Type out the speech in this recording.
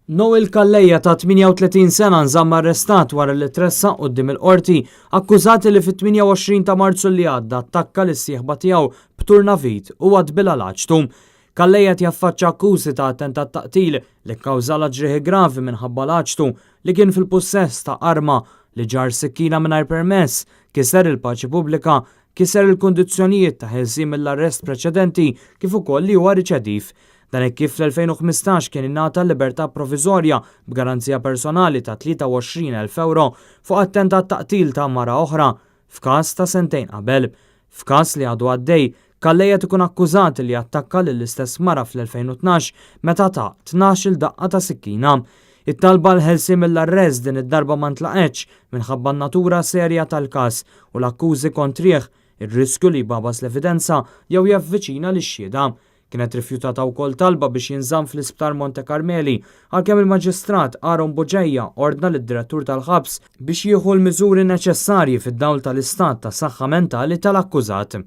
Noel Calleja ta' 38 sena nżamm arrestat wara li tressaq quddiem il-qorti akkużati li fit-28 ta' Marzu li għadda attakka lis sieħba tiegħu b'turnavit u għadbila l-aċtu. Calleja jaffaċċa akkużi ta' attentat taqtil li kkawżala ġrieħi gravi minħabba l-aċtu li kien fil-possess ta' arma li ġar sikkina mingħajr permess, kiser il-paċi pubblika, kiser il-kundizzjonijiet ta' ħelsien mill-arrest preċedenti kif ukoll li huwa riċediv. Dan kif fl-2015 kien ingħata libertà provizorja b'garanzija personali ta' 23,000 euro fuq attentat taqtil ta' mara oħra f'każ ta' sentejn qabel. F'każ li għadu għaddej, Calleja ikun akkużat li attakka lill-istess mara fl-2012 meta ta' 12 daqqa ta' sikkina. It-talba l-ħelsien mill-arrest din id-darba ma ntlaqetx minħabba n-natura serja tal-każ u l-akkużi kontrih, ir-riskju li jbabas l-evidenza jew javviċina lix-xhieda. Kienet rifjutata wkoll talba biex jinżamm fl-Isptar Monte Carmeli għalkemm il-Maġistrat Aaron Buġejja ordna lid-direttur tal-ħabs biex jieħu l-miżuri neċessarji fid-dawl tal-istat ta' saħħa mentali tal-akkużat.